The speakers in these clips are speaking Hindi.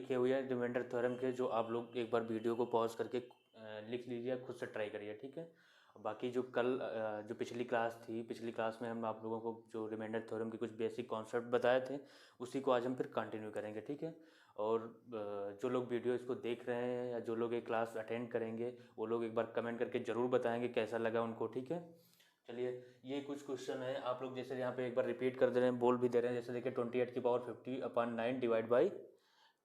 लिखे हुए हैं रिमाइंडर थ्योरम के, जो आप लोग एक बार वीडियो को पॉज करके लिख लीजिए, खुद से ट्राई करिए, ठीक है। बाकी जो कल जो पिछली क्लास में हम आप लोगों को जो रिमाइंडर थ्योरम के कुछ बेसिक कॉन्सेप्ट बताए थे, उसी को आज हम फिर कंटिन्यू करेंगे, ठीक है। और जो लोग वीडियो इसको देख रहे हैं या जो लोग ये क्लास अटेंड करेंगे, वो लोग एक बार कमेंट करके ज़रूर बताएंगे कैसा लगा उनको, ठीक है। चलिए, ये कुछ क्वेश्चन है, आप लोग जैसे यहाँ पे एक बार रिपीट कर दे रहे हैं, बोल भी दे रहे हैं। जैसे देखिए 28⁻50/9 डिवाइड बाई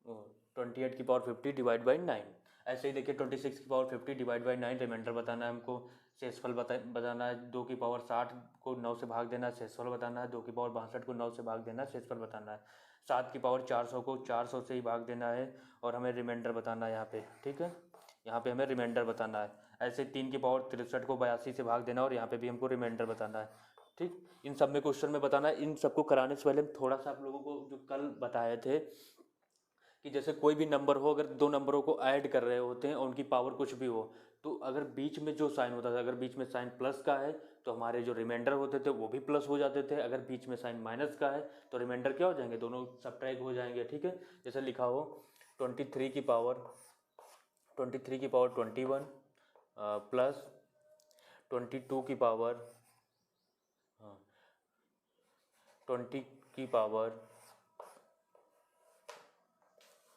28⁻50 डिवाइड बाई 9। ऐसे ही देखिए 26⁻50 डिवाइड बाई 9 रिमाइंडर बताना है हमको। शेषफल बताना है, 2⁻60 को 9 से भाग देना है, शेषफल बताना है। 2⁻62 को 9 से भाग देना है, शेषफल बताना है। 7⁻400 को 400 से ही भाग देना है और हमें रिमाइंडर बताना है यहाँ पे, ठीक है। यहाँ पे हमें रिमाइंडर बताना है। ऐसे 3⁻63 को 82 से भाग देना और यहाँ पे भी हमको रिमाइंडर बताना है, ठीक। इन सब में क्वेश्चन में बताना है। इन सबको कराने से पहले थोड़ा सा आप लोगों को जो कल बताए थे कि जैसे कोई भी नंबर हो, अगर दो नंबरों को ऐड कर रहे होते हैं और उनकी पावर कुछ भी हो, तो अगर बीच में जो साइन होता था, अगर बीच में साइन प्लस का है तो हमारे जो रिमाइंडर होते थे वो भी प्लस हो जाते थे। अगर बीच में साइन माइनस का है तो रिमाइंडर क्या हो जाएंगे, दोनों सबट्रैक्ट हो जाएंगे, ठीक है। जैसे लिखा हो 23⁻21 प्लस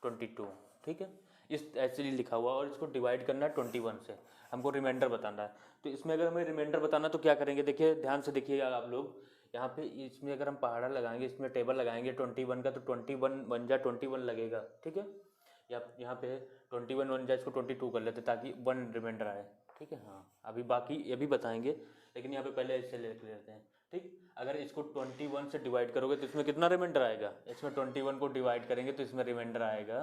22 ठीक है। इस ऐसे ही लिखा हुआ और इसको डिवाइड करना है 21 से, हमको रिमाइंडर बताना है। तो इसमें अगर हमें रिमाइंडर बताना तो क्या करेंगे, देखिए ध्यान से देखिएगा आप लोग। यहाँ पे इसमें अगर हम पहाड़ा लगाएंगे, इसमें टेबल लगाएंगे 21 का, तो 21 1 जा 21 लगेगा, ठीक है। यहाँ पे 21 1 जा, इसको 22 कर लेते ताकि 1 रिमाइंडर आए, ठीक है। हाँ, अभी बाकी ये भी बताएंगे, लेकिन यहाँ पे पहले ऐसे लिख लेते हैं, ठीक। अगर इसको 21 से डिवाइड करोगे तो इसमें कितना रिमाइंडर आएगा, इसमें 21 को डिवाइड करेंगे तो इसमें रिमाइंडर आएगा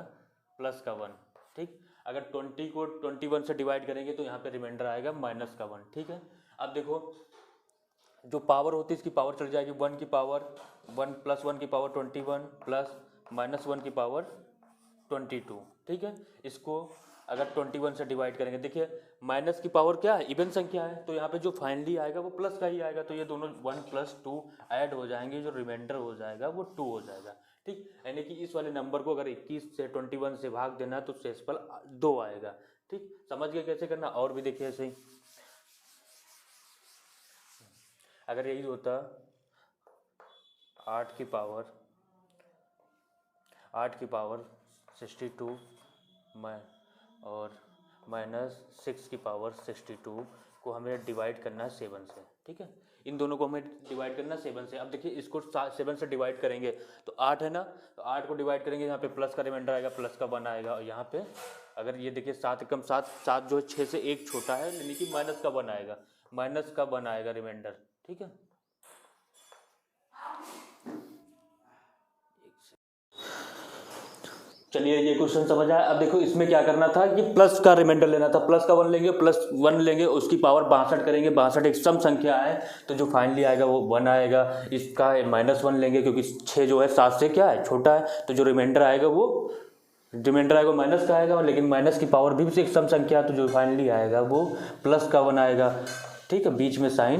प्लस का 1, ठीक। अगर 20 को 21 से डिवाइड करेंगे तो यहाँ पे रिमाइंडर आएगा माइनस का 1, ठीक है। अब देखो जो पावर होती है इसकी पावर चल जाएगी 1 की पावर 1 प्लस 1 की पावर 21 प्लस माइनस 1 की पावर 22, ठीक है। इसको अगर 21 से डिवाइड करेंगे, देखिए माइनस की पावर क्या है, इवन संख्या है, तो यहाँ पे जो फाइनली आएगा वो प्लस का ही आएगा। तो ये दोनों 1 + 2 ऐड हो जाएंगे, जो रिमाइंडर हो जाएगा वो 2 हो जाएगा, ठीक। यानी कि इस वाले नंबर को अगर 21 से 21 से भाग देना तो शेषफल 2 आएगा, ठीक। समझ गए कैसे करना। और भी देखिए ऐसे ही, अगर यही होता 8 की पावर 62 और माइनस 6 की पावर 62 को हमें डिवाइड करना है 7 से, ठीक है। इन दोनों को हमें डिवाइड करना है 7 से। अब देखिए इसको 7 से डिवाइड करेंगे तो 8 है ना, तो 8 को डिवाइड करेंगे, यहाँ पे प्लस का रिमाइंडर आएगा, प्लस का 1 आएगा। और यहाँ पे अगर ये देखिए 7 × 7 7 जो है 6 से 1 छोटा है, यानी कि माइनस का 1 आएगा, माइनस का 1 आएगा रिमाइंडर, ठीक है। चलिए ये क्वेश्चन समझ आया। अब देखो इसमें क्या करना था कि प्लस का रिमाइंडर लेना था, प्लस का 1 लेंगे, प्लस 1 लेंगे, उसकी पावर 62 करेंगे। 62 एक सम संख्या है, तो जो फाइनली आएगा वो 1 आएगा। इसका -1 लेंगे क्योंकि 6 जो है 7 से क्या है, छोटा है, तो जो रिमाइंडर आएगा वो माइनस का आएगा। लेकिन माइनस की पावर भी एक सम संख्या, तो जो फाइनली आएगा वो प्लस का 1 आएगा, ठीक है। बीच में साइन,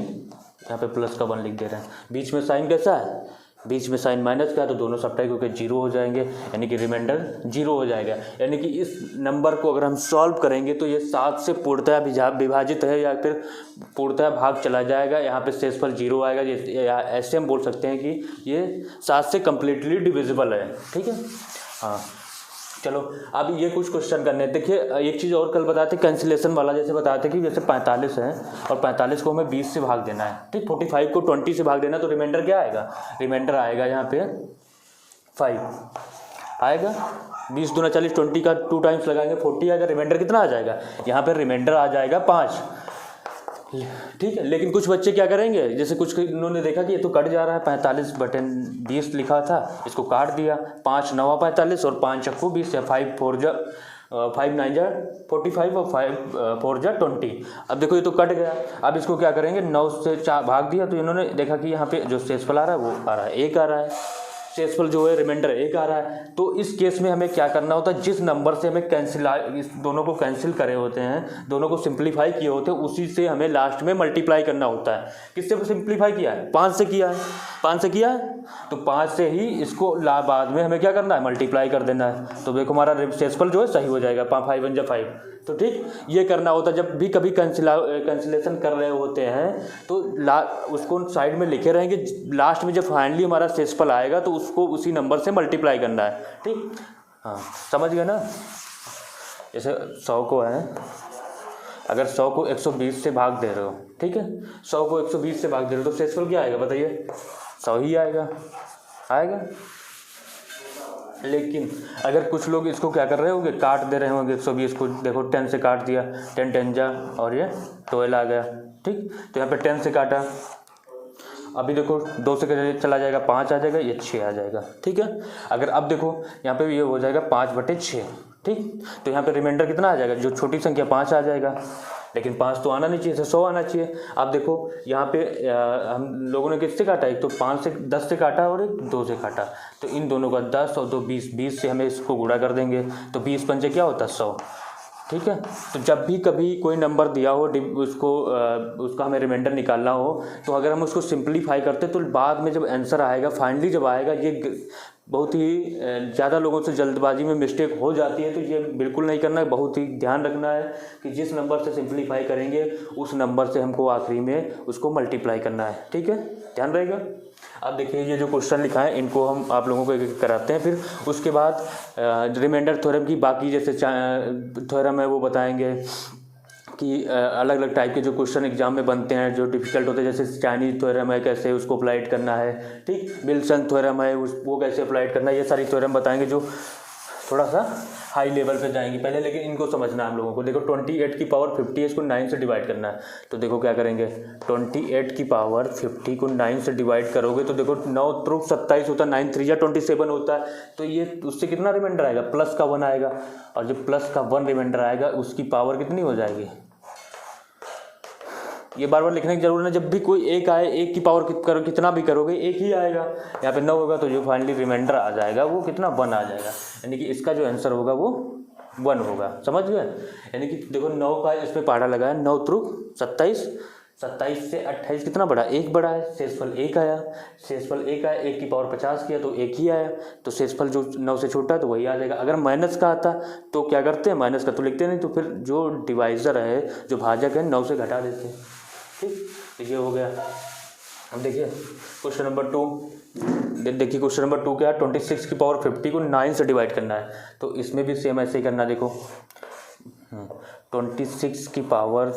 यहाँ पे प्लस का 1 लिख दे रहे हैं, बीच में साइन कैसा है, बीच में साइन माइनस का है, तो दोनों सबट्रैक्ट होकर 0 हो जाएंगे, यानी कि रिमाइंडर 0 हो जाएगा। यानी कि इस नंबर को अगर हम सॉल्व करेंगे तो ये 7 से पूर्णतः विभाजित है या फिर पूर्णतः भाग चला जाएगा, यहाँ पे शेषफल 0 आएगा। या ऐसे हम बोल सकते हैं कि ये 7 से कम्प्लीटली डिविजिबल है, ठीक है। हाँ चलो, अब ये कुछ क्वेश्चन करने हैं। देखिए एक चीज़ और कल बताए थे कैंसिलेशन वाला, जैसे बताए थे कि जैसे 45 है और 45 को हमें 20 से भाग देना है, ठीक। 45 को 20 से भाग देना, तो रिमाइंडर क्या आएगा, रिमाइंडर आएगा यहाँ पे 5 आएगा। 20 दूना 40, 20 का 2 टाइम्स लगाएंगे 40 आएगा। रिमाइंडर कितना आ जाएगा, यहाँ पे रिमाइंडर आ जाएगा 5, ठीक है। लेकिन कुछ बच्चे क्या करेंगे, जैसे कुछ इन्होंने देखा कि ये तो कट जा रहा है, 45/20 लिखा था, इसको काट दिया, 5 9 45 और 5 चक्कू 20 या 5 9 जा 45 और 5 4 जा 20। अब देखो ये तो कट गया, अब इसको क्या करेंगे, 9 से 4 भाग दिया, तो इन्होंने देखा कि यहाँ पे जो शेषफल आ रहा है वो आ रहा है 1 आ रहा है, शेषफल जो है रिमाइंडर 1 आ रहा है। तो इस केस में हमें क्या करना होता है, जिस नंबर से हमें इस दोनों को कैंसिल करे होते हैं, दोनों को सिंप्लीफाई किए होते हैं, उसी से हमें लास्ट में मल्टीप्लाई करना होता है। किससे सिंप्लीफाई किया है, 5 से किया है, 5 से किया है, तो 5 से ही इसको बाद में हमें क्या करना है, मल्टीप्लाई कर देना है। तो देखो हमारा शेषफल जो है सही हो जाएगा, 5 1 5। तो ठीक, ये करना होता है जब भी कभी कैंसिलेशन कर रहे होते हैं, तो उसको साइड में लिखे रहेंगे, लास्ट में जब फाइनली हमारा शेषफल आएगा तो उसको उसी नंबर से मल्टीप्लाई करना है। ठीक, हाँ समझ गए ना। जैसे 100 को है, अगर 100 को 120 से भाग दे रहे हो, ठीक है, 100 को 120 से भाग दे रहे हो, तो शेषफल क्या आएगा बताइए, 100 ही आएगा। लेकिन अगर कुछ लोग इसको क्या कर रहे होंगे, काट दे रहे होंगे 120 को, देखो 10 से काट दिया, 10 10 जा और ये 12 आ गया। ठीक, तो यहाँ पे 10 से काटा, अभी देखो 2 से चला जाएगा, 5 आ जाएगा, ये 6 आ जाएगा। ठीक है, अगर अब देखो यहाँ पे ये हो जाएगा 5/6। ठीक, तो यहाँ पे रिमाइंडर कितना आ जाएगा, जो छोटी संख्या 5 आ जाएगा, लेकिन 5 तो आना नहीं चाहिए, 100 आना चाहिए। अब देखो यहाँ पे हम लोगों ने किससे काटा, एक तो 5 से 10 से काटा और एक 2 से काटा, तो इन दोनों का 10 और 2 20, 20 से हमें इसको गुणा कर देंगे, तो 20 पंजे क्या होता है 100। ठीक है, तो जब भी कभी कोई नंबर दिया हो उसका हमें रिमाइंडर निकालना हो, तो अगर हम उसको सिंप्लीफाई करते तो बाद में जब आंसर आएगा, फाइनली जब आएगा, ये बहुत ही ज़्यादा लोगों से जल्दबाजी में मिस्टेक हो जाती है। तो ये बिल्कुल नहीं करना है, बहुत ही ध्यान रखना है कि जिस नंबर से सिंप्लीफाई करेंगे उस नंबर से हमको आखिरी में उसको मल्टीप्लाई करना है। ठीक है, ध्यान रहेगा। अब देखिए ये जो क्वेश्चन लिखा है इनको हम आप लोगों को एक कराते हैं, फिर उसके बाद रिमाइंडर थ्योरम की बाकी जैसे थ्योरम है वो बताएंगे कि अलग अलग टाइप के जो क्वेश्चन एग्जाम में बनते हैं जो डिफिकल्ट होते हैं, जैसे चाइनीज थ्योरम है कैसे उसको अप्लाइड करना है, ठीक, विल्सन थ्योरम है वो कैसे अप्लाइड करना है, ये सारी थ्योरम बताएंगे जो थोड़ा सा हाई लेवल पे जाएंगी पहले, लेकिन इनको समझना है हम लोगों को। देखो 28 की पावर 50 है, इसको 9 से डिवाइड करना है, तो देखो क्या करेंगे, 28 की पावर 50 को 9 से डिवाइड करोगे तो देखो 9 3 27 होता है, 9 3 27 होता है, तो ये उससे कितना रिमाइंडर आएगा, प्लस का 1 आएगा, और जब प्लस का 1 रिमाइंडर आएगा उसकी पावर कितनी हो जाएगी, ये बार बार लिखने की जरूरत है, जब भी कोई एक आए, एक की पावर कितना भी करोगे एक ही आएगा। यहाँ पे 9 होगा तो जो फाइनली रिमाइंडर आ जाएगा वो कितना 1 आ जाएगा, यानी कि इसका जो आंसर होगा वो 1 होगा। समझ गए, यानी कि देखो 9 का इसमें पहाड़ा लगा है, 9 3 27, 27 से 28 कितना बड़ा, 1 बड़ा है, शेषफल 1 आया, शेषफल 1 आया, 1 की पावर 50 किया तो 1 ही आया, तो शेषफल जो 9 से छोटा है तो वही आ जाएगा। अगर माइनस का आता तो क्या करते हैं, माइनस का तो लिखते नहीं, तो फिर जो डिवाइजर है जो भाजक है 9 से घटा देते हैं। ठीक, तो ये हो गया। अब देखिए क्वेश्चन नंबर 2, देखिए क्वेश्चन नंबर 2 क्या है, 26 की पावर 50 को 9 से डिवाइड करना है, तो इसमें भी सेम ऐसे ही करना। देखो 26 की पावर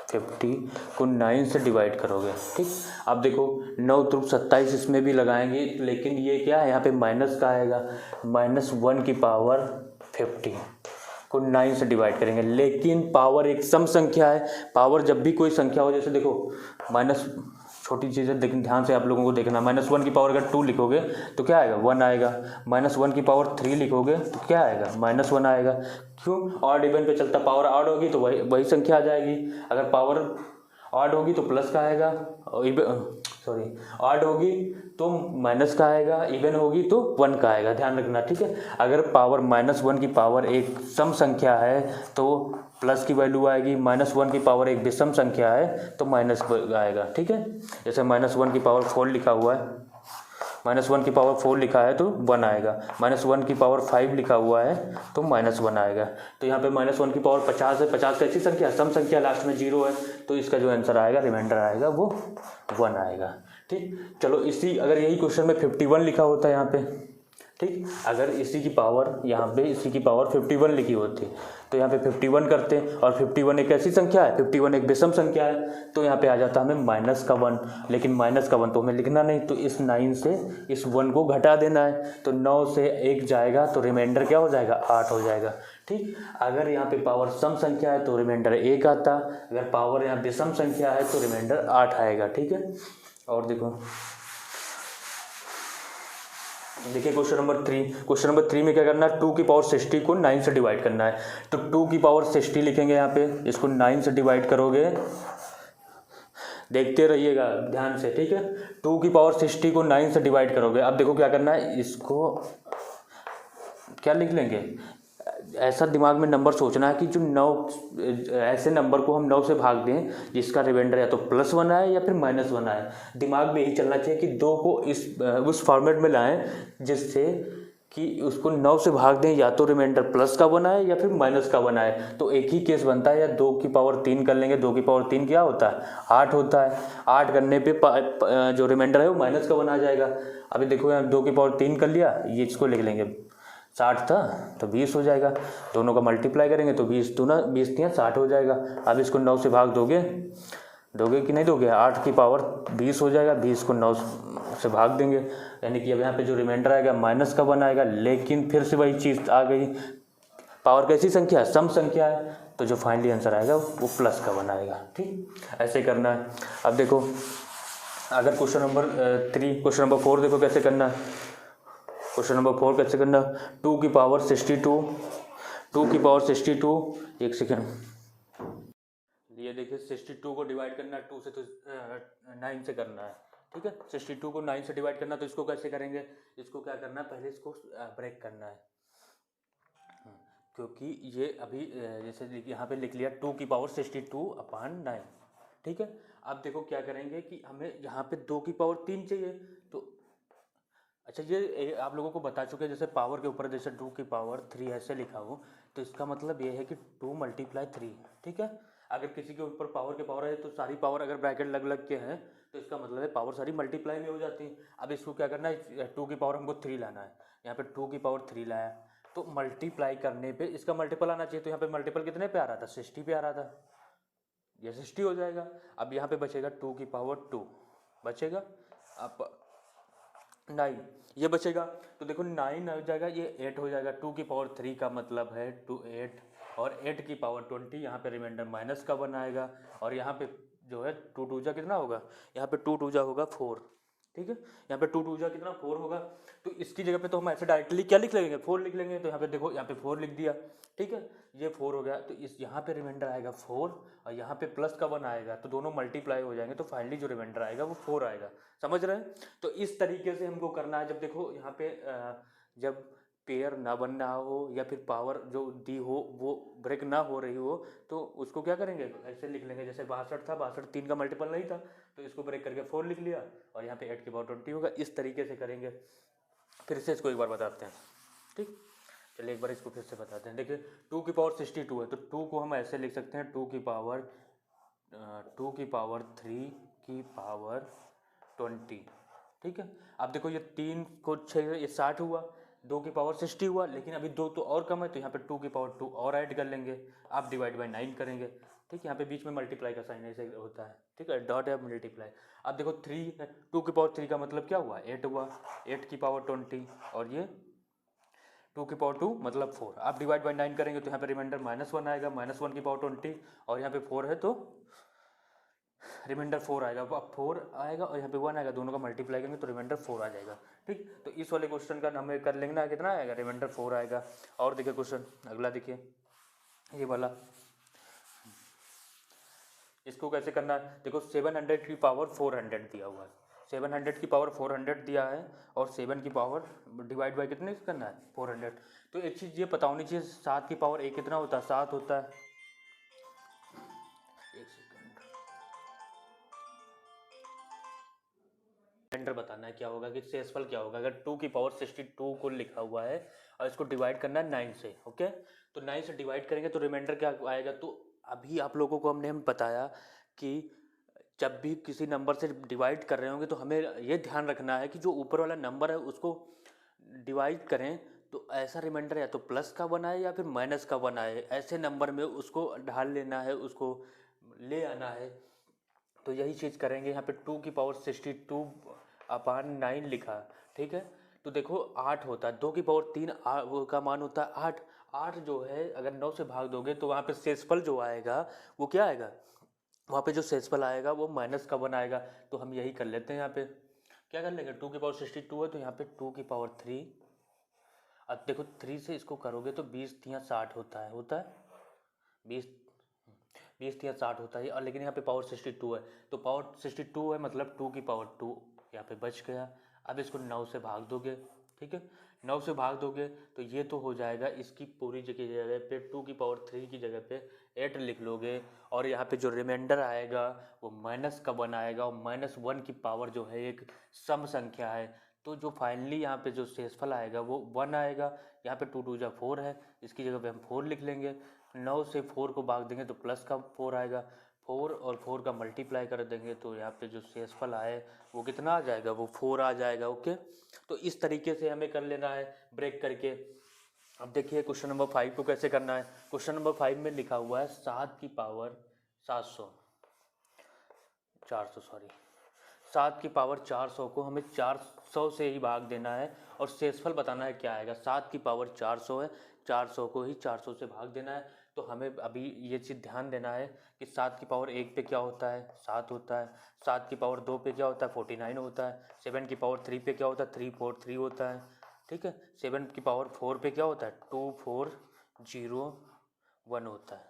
50 को 9 से डिवाइड करोगे, ठीक। अब देखो 9 3 27 इसमें भी लगाएंगे, लेकिन ये क्या है, यहाँ पे माइनस का आएगा, -1 की पावर 50 को 9 से डिवाइड करेंगे, लेकिन पावर एक सम संख्या है। पावर जब भी कोई संख्या हो, जैसे देखो माइनस, छोटी चीज़ है लेकिन ध्यान से आप लोगों को देखना, -1 की पावर अगर 2 लिखोगे तो क्या आएगा, 1 आएगा, -1 की पावर 3 लिखोगे तो क्या आएगा, -1 आएगा। क्यों, ऑड इवन पे चलता, पावर ऑड होगी तो वही संख्या आ जाएगी, अगर पावर ऑड होगी तो प्लस का आएगा, ऑड होगी तो माइनस का आएगा, इवन होगी तो 1 का आएगा, ध्यान रखना, ठीक है। अगर पावर -1 की पावर एक सम संख्या है तो प्लस की वैल्यू आएगी, -1 की पावर एक विषम संख्या है तो माइनस आएगा, ठीक है। जैसे -1 की पावर 4 लिखा हुआ है, -1 की पावर 4 लिखा है तो 1 आएगा, -1 की पावर 5 लिखा हुआ है तो -1 आएगा। तो यहाँ पे -1 की पावर 50 है, 50 कैसी संख्या, सम संख्या, लास्ट में 0 है, तो इसका जो आंसर आएगा, रिमाइंडर आएगा वो 1 आएगा, ठीक। चलो अगर यही क्वेश्चन में 51 लिखा होता है यहाँ पे, ठीक, अगर इसी की पावर यहाँ पे इसी की पावर 51 लिखी होती तो यहाँ पे 51 करते, और 51 एक ऐसी संख्या है, 51 एक विषम संख्या है, तो यहाँ पे आ जाता हमें -1, लेकिन -1 तो हमें लिखना नहीं, तो इस 9 से इस 1 को घटा देना है, तो 9 से 1 जाएगा तो रिमाइंडर क्या हो जाएगा, 8 हो जाएगा, ठीक। अगर यहाँ पे पावर सम संख्या है तो रिमाइंडर 1 आता, अगर पावर यहाँ विषम संख्या है तो रिमाइंडर 8 आएगा, ठीक है। और देखिए क्वेश्चन नंबर 3 में क्या करना है, 2 की पावर 60 को 9 से डिवाइड करना है, तो 2 की पावर 60 लिखेंगे यहाँ पे, इसको 9 से डिवाइड करोगे देखते रहिएगा ध्यान से, ठीक है। 2 की पावर 60 को 9 से डिवाइड करोगे। अब देखो क्या करना है, इसको क्या लिख लेंगे, ऐसा दिमाग में नंबर सोचना है कि जो 9 ऐसे नंबर को हम 9 से भाग दें जिसका रिमाइंडर या तो +1 आए या फिर -1 आए। दिमाग में यही चलना चाहिए कि 2 को उस फॉर्मेट में लाएं जिससे कि उसको 9 से भाग दें, या तो रिमाइंडर +1 आए या फिर -1 आए। तो एक ही केस बनता है, या 2 की पावर 3 कर लेंगे। 2 की पावर 3 क्या होता है, 8 होता है। 8 करने पे जो रिमाइंडर है वो -1 आ जाएगा। अभी देखो यहाँ 2 की पावर 3 कर लिया, ये इसको लिख लेंगे 60 था तो 20 हो जाएगा। दोनों का मल्टीप्लाई करेंगे तो 20 दूना 20 दिया 60 हो जाएगा। अब इसको 9 से भाग दोगे कि नहीं दोगे, 8 की पावर 20 हो जाएगा। 20 को 9 से भाग देंगे, यानी कि अब यहाँ पे जो रिमाइंडर आएगा -1 आएगा। लेकिन फिर से वही चीज़ आ गई, पावर कैसी संख्या है, सम संख्या है, तो जो फाइनली आंसर आएगा वो +1 आएगा। ठीक, ऐसे करना है। अब देखो अगर क्वेश्चन नंबर 3, क्वेश्चन नंबर 4 देखो कैसे करना है। क्वेश्चन नंबर 4 कैसे करना, 2 की पावर 62, 2 की पावर 62, एक सेकेंड, ये देखिए 62 को डिवाइड करना है 2 से, तो 9 से करना है। ठीक है, 62 को 9 से डिवाइड करना, तो इसको कैसे करेंगे, इसको क्या करना है, पहले इसको ब्रेक करना है, क्योंकि ये अभी जैसे यहाँ पे लिख लिया 2 की पावर 62/9। ठीक है, अब देखो क्या करेंगे कि हमें यहाँ पे 2 की पावर 3 चाहिए। तो अच्छा, ये आप लोगों को बता चुके हैं, जैसे पावर के ऊपर जैसे 2 की पावर 3 ऐसे लिखा हो, तो इसका मतलब ये है कि 2 × 3। ठीक है, अगर किसी के ऊपर पावर के पावर है तो सारी पावर अगर ब्रैकेट लग लग के हैं तो इसका मतलब है पावर सारी मल्टीप्लाई में हो जाती है। अब इसको क्या करना है, 2 की पावर हमको 3 लाना है, यहाँ पे 2 की पावर 3 लाया, तो मल्टीप्लाई करने पे इसका मल्टीपल आना चाहिए। तो यहाँ पे मल्टीपल कितने पे आ रहा था, 60 पे आ रहा था, ये 60 हो जाएगा। अब यहाँ पे बचेगा 2 की पावर 2 बचेगा, अब 9 ये बचेगा, तो देखो 9 हो जाएगा, ये 8 हो जाएगा। 2 की पावर 3 का मतलब है 2 8, और 8 की पावर 20, यहाँ पे रिमाइंडर -1 आएगा, और यहाँ पे जो है 2 2 जा कितना होगा, यहाँ पे 2 2 जा होगा 4। ठीक है, यहाँ पे 2 2 जा कितना 4 होगा, तो इसकी जगह पे तो हम ऐसे डायरेक्टली क्या लिख लेंगे, 4 लिख लेंगे। तो यहाँ पे देखो, यहाँ पे 4 लिख दिया। ठीक है, ये 4 हो गया, तो इस यहाँ पे रिमाइंडर आएगा 4, और यहाँ पे +1 आएगा, तो दोनों मल्टीप्लाई हो जाएंगे, तो फाइनली जो रिमाइंडर आएगा वो 4 आएगा। समझ रहे हैं, तो इस तरीके से हमको करना है। जब देखो यहाँ पे जब पेयर ना बनना हो या फिर पावर जो दी हो वो ब्रेक ना हो रही हो, तो उसको क्या करेंगे, ऐसे लिख लेंगे, जैसे 62 था, 62 3 का मल्टीपल नहीं था, तो इसको ब्रेक करके 4 लिख लिया, और यहाँ पे 8 की पावर 20 होगा। इस तरीके से करेंगे। फिर से इसको एक बार बताते हैं। ठीक, चलिए एक बार इसको फिर से बताते हैं। देखिए 2 की पावर 62 है, तो 2 को हम ऐसे लिख सकते हैं, 2 की पावर 3 की पावर 20। ठीक है, अब देखो ये 3 को 6, ये 60 हुआ, 2 की पावर 60 हुआ, लेकिन अभी 2 तो और कम है, तो यहाँ पे 2 की पावर 2 और ऐड कर लेंगे। आप डिवाइड बाई 9 करेंगे। ठीक, यहाँ पे बीच में मल्टीप्लाई का साइन ऐसे होता है। ठीक है, डॉट है मल्टीप्लाई। अब देखो 3 है, 2 की पावर 3 का मतलब क्या हुआ, 8 हुआ, 8 की पावर 20, और ये 2 की पावर 2 मतलब 4। आप डिवाइड बाई 9 करेंगे तो यहाँ पे रिमाइंडर -1 आएगा, -1 की पावर 20, और यहाँ पे 4 है तो रिमाइंडर 4 आएगा। अब 4 आएगा और यहाँ पे 1 आएगा, दोनों का मल्टीप्लाई करेंगे तो रिमाइंडर 4 आ जाएगा। ठीक, तो इस वाले क्वेश्चन का हमें कर लेंगे, कितना आएगा, रिमाइंडर 4 आएगा। और देखिए क्वेश्चन अगला, देखिए ये वाला, इसको कैसे करना है। देखो 700 की पावर 400 दिया हुआ है, 700 की पावर 400 दिया है, और 7 की पावर डिवाइड बाई कितने करना है, 400। तो एक चीज़ ये पता होनी चाहिए, 7 की पावर 1 कितना होता है, 7 होता है। एक सेकेंड, रिमाइंडर बताना है क्या होगा, कि शेषफल क्या होगा अगर 2 की पावर 62 को लिखा हुआ है और इसको डिवाइड करना है 9 से। ओके, तो 9 से डिवाइड करेंगे तो रिमाइंडर क्या आएगा। तो अभी आप लोगों को हमने बताया कि जब भी किसी नंबर से डिवाइड कर रहे होंगे तो हमें ये ध्यान रखना है कि जो ऊपर वाला नंबर है उसको डिवाइड करें तो ऐसा रिमाइंडर या तो प्लस का बनाए या फिर माइनस का बनाए, ऐसे नंबर में उसको ढाल लेना है, उसको ले आना है। तो यही चीज़ करेंगे। यहाँ पे 2 की पावर 62/9 लिखा। ठीक है, तो देखो 8 होता है, 2 की पावर 3 का मान होता है 8। 8 जो है अगर 9 से भाग दोगे तो वहाँ पे शेषफल जो आएगा वो क्या आएगा, वहाँ पे जो शेषफल आएगा वो -1 आएगा। तो हम यही कर लेते हैं, यहाँ पे क्या कर लेंगे, 2 की पावर 62 है तो यहाँ पे 2 की पावर 3। अब देखो 3 से इसको करोगे तो 20 × 60 होता है 20 20 या 60 होता है, और लेकिन यहाँ पे पावर 62 है, तो पावर 62 है मतलब 2 की पावर 2 यहाँ पे बच गया। अब इसको 9 से भाग दोगे, ठीक है, 9 से भाग दोगे तो ये तो हो जाएगा, इसकी पूरी जगह पे 2 की पावर 3 की जगह पे 8 लिख लोगे, और यहाँ पे जो रिमाइंडर आएगा वो माइनस का 1 आएगा, और -1 की पावर जो है एक सम संख्या है, तो जो फाइनली यहाँ पे जो शेषफल आएगा वो 1 आएगा। यहाँ पे 2 2 जा 4 है, इसकी जगह पे हम 4 लिख लेंगे। 9 से 4 को भाग देंगे तो प्लस का 4 आएगा, 4 और 4 का मल्टीप्लाई कर देंगे तो यहाँ पे जो शेषफल आए वो कितना आ जाएगा, वो 4 आ जाएगा। ओके, तो इस तरीके से हमें कर लेना है ब्रेक करके। अब देखिए क्वेश्चन नंबर 5 को कैसे करना है। क्वेश्चन नंबर 5 में लिखा हुआ है 7 की पावर 400 सॉरी 7 की पावर 400 को हमें 400 से ही भाग देना है, और शेषफल बताना है क्या आएगा। 7 की पावर 400 है, 400 को ही 400 से भाग देना है। तो हमें अभी ये चीज़ ध्यान देना है कि 7 की पावर 1 पे क्या होता है, 7 होता है। 7 की पावर 2 पे क्या होता है, 49 होता है। 7 की पावर 3 पे क्या होता है, 343 होता है, ठीक है। 7 की पावर 4 पे क्या होता है, 2401 होता है,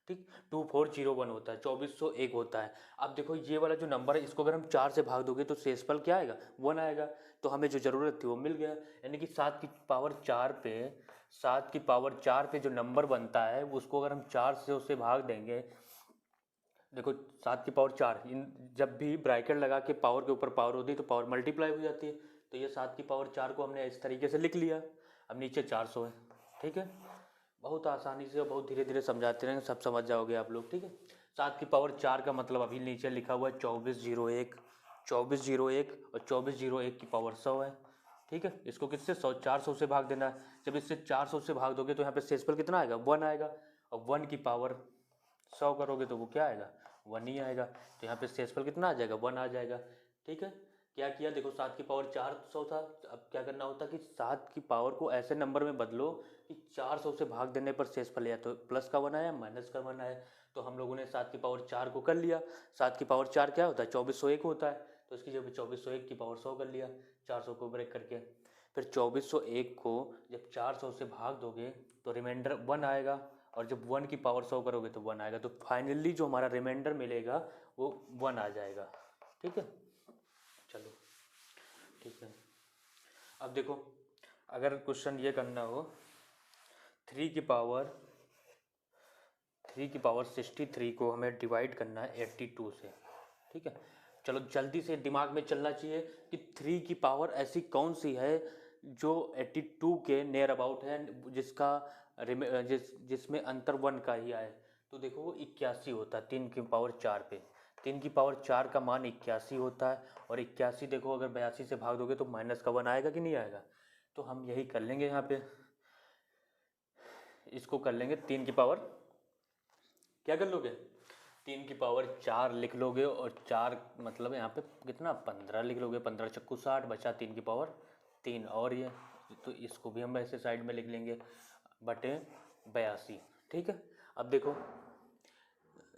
ठीक, 2401 होता है, 2401 होता है। अब देखो ये वाला जो नंबर है इसको अगर हम 4 से भाग दोगे तो शेषफल क्या आएगा, 1 आएगा। तो हमें जो ज़रूरत थी वो मिल गया, यानी कि 7 की पावर 4 पे 7 की पावर 4 पे जो नंबर बनता है उसको अगर हम 4 से उससे भाग देंगे, देखो 7 की पावर 4, इन जब भी ब्रैकेट लगा के पावर के ऊपर पावर होती है तो पावर मल्टीप्लाई हो जाती है। तो ये 7 की पावर 4 को हमने इस तरीके से लिख लिया। अब नीचे 400 है, ठीक है, बहुत आसानी से और बहुत धीरे धीरे समझाते रहेंगे, सब समझ जाओगे आप लोग, ठीक है। 7 की पावर 4 का मतलब अभी नीचे लिखा हुआ है 2401, 2401, और 2401 की पावर 100 है, ठीक है। इसको किससे 400 से भाग देना है। जब इससे 400 से भाग दोगे तो यहाँ पे शेषफल कितना आएगा, 1 आएगा, और 1 की पावर 100 करोगे तो वो क्या आएगा, 1 ही आएगा। तो यहाँ पे शेषफल कितना आ जाएगा, 1 आ जाएगा, ठीक है। क्या किया, देखो 7 की पावर 400 था, अब क्या करना होता कि 7 की पावर को ऐसे नंबर में बदलो कि 400 से भाग देने पर शेषफल या तो प्लस का 1 आया माइनस का 1 आया। तो हम लोगों ने 7 की पावर 4 को कर लिया। 7 की पावर 4 क्या होता है, 2401 होता है, तो इसकी जगह 2401 की पावर 100 कर लिया 400 को ब्रेक करके। फिर 2401 को जब 400 से भाग दोगे तो रिमाइंडर 1 आएगा, और जब 1 की पावर 100 करोगे तो 1 आएगा। तो फाइनली जो हमारा रिमाइंडर मिलेगा वो 1 आ जाएगा, ठीक है। चलो ठीक है, अब देखो अगर क्वेश्चन ये करना हो 3 की पावर 63 को हमें डिवाइड करना है 82 से, ठीक है। चलो जल्दी से दिमाग में चलना चाहिए कि 3 की पावर ऐसी कौन सी है जो 82 के नियर अबाउट है, जिसमें अंतर 1 का ही आए। तो देखो वो 81 होता है 3 की पावर 4 पे। 3 की पावर 4 का मान 81 होता है, और 81 देखो अगर 82 से भाग दोगे तो माइनस का 1 आएगा कि नहीं आएगा। तो हम यही कर लेंगे, यहाँ पे इसको कर लेंगे 3 की पावर, क्या कर लोगे, 3 की पावर 4 लिख लोगे, और 4 मतलब यहाँ पे कितना 15 लिख लोगे, 15 चक्कू 60, बचा 3 की पावर 3, और ये तो इसको भी हम ऐसे साइड में लिख लेंगे बटे 82, ठीक है। अब देखो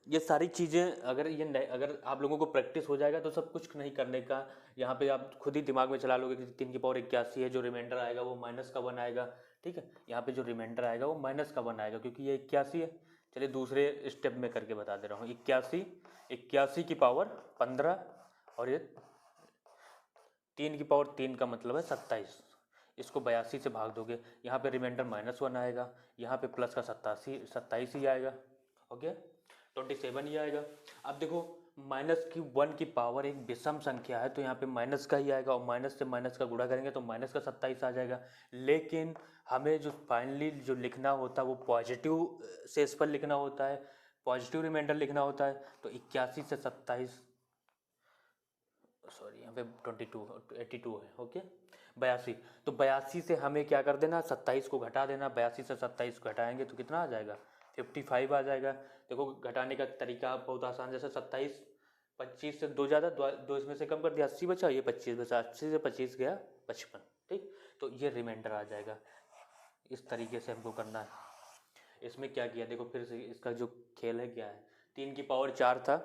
ये सारी चीज़ें अगर आप लोगों को प्रैक्टिस हो जाएगा तो सब कुछ नहीं करने का, यहाँ पे आप खुद ही दिमाग में चला लोगे कि 3 की पावर 81 है, जो रिमाइंडर आएगा वो माइनस का 1 आएगा, ठीक है। यहाँ पे जो रिमाइंडर आएगा वो माइनस का 1 आएगा क्योंकि ये 81 है। चलिए दूसरे स्टेप में करके बता दे रहा हूँ। 81 की पावर 15, और ये 3 की पावर 3 का मतलब है 27, इसको 82 से भाग दोगे, यहाँ पे रिमाइंडर -1 आएगा, यहाँ पे प्लस का 27 ही आएगा, ओके 27 ही आएगा। अब देखो -1 की पावर एक विषम संख्या है, तो यहाँ पे माइनस का ही आएगा, और माइनस से माइनस का गुणा करेंगे तो माइनस का 27 आ जाएगा। लेकिन हमें जो फाइनली जो लिखना होता है वो पॉजिटिव शेषफल लिखना होता है, पॉजिटिव रिमाइंडर लिखना होता है। तो 81 से 27, सॉरी यहाँ पे 82 है, ओके 82। तो 82 से हमें क्या कर देना, 27 को घटा देना, 82 से 27 को घटाएंगे तो कितना आ जाएगा, 55 आ जाएगा। देखो घटाने का तरीका बहुत आसान, जैसे 27 25 से 2 ज़्यादा, दो इसमें से कम कर दिया, 80 बचा, ये 25 बचा, 80 से 25 गया 55, ठीक। तो ये रिमाइंडर आ जाएगा। इस तरीके से हमको करना है। इसमें क्या किया देखो फिर से, इसका जो खेल है क्या है, 3 की पावर 4 था,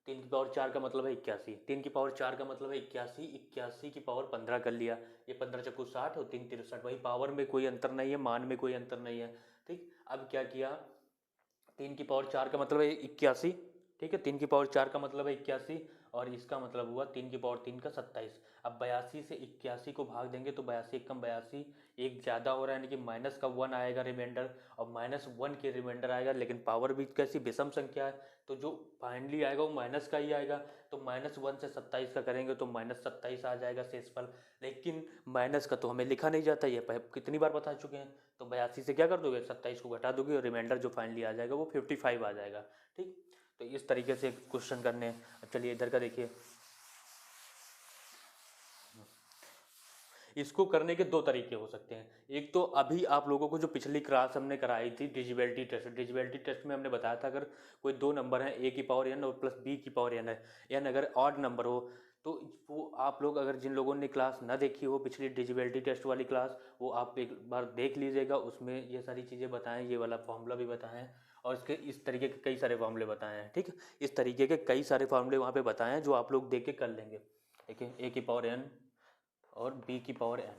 3 की पावर 4 का मतलब है 81, 3 की पावर 4 का मतलब है 81, 81 की पावर 15 कर लिया, ये 15 चक्कू 60 और 3 63, वही पावर में कोई अंतर नहीं है, मान में कोई अंतर नहीं है, ठीक। अब क्या किया, 3 की पावर 4 का मतलब है 81, ठीक है, 3 की पावर 4 का मतलब है 81, और इसका मतलब हुआ 3 की पावर 3 का 27। अब 82 से 81 को भाग देंगे तो 82 एकम 82, एक ज़्यादा हो रहा है, यानी कि माइनस का 1 आएगा रिमाइंडर, और -1 के रिमाइंडर आएगा, लेकिन पावर भी कैसी विषम संख्या है, तो जो फाइनली आएगा वो माइनस का ही आएगा। तो -1 से 27 का करेंगे तो -27 आ जाएगा शेषफल, लेकिन माइनस का तो हमें लिखा नहीं जाता, ये कितनी बार बता चुके हैं। तो 82 से क्या कर दोगे, 27 को घटा दोगे, और रिमाइंडर जो फाइनली आ जाएगा वो 55 आ जाएगा। ठीक, तो इस तरीके से क्वेश्चन करने हैं। अब चलिए इधर का देखिए, इसको करने के दो तरीके हो सकते हैं। एक तो अभी आप लोगों को जो पिछली क्लास हमने कराई थी डिजिबिलिटी टेस्ट, डिजिबिलिटी टेस्ट में हमने बताया था अगर कोई दो नंबर है a की पावर n और प्लस b की पावर n है, n अगर ऑड नंबर हो, तो वो आप लोग अगर जिन लोगों ने क्लास ना देखी हो पिछली डिजिबिलिटी टेस्ट वाली क्लास, वो आप एक बार देख लीजिएगा, उसमें ये सारी चीज़ें बताएं, ये वाला फॉर्मूला भी बताएं, और इसके इस तरीके के कई सारे फॉर्मूले बताए हैं। ठीक है, इस तरीके के कई सारे फॉर्मूले वहाँ पे बताए हैं जो आप लोग देख के कर लेंगे। ठीक है, a की पावर n और b की पावर n।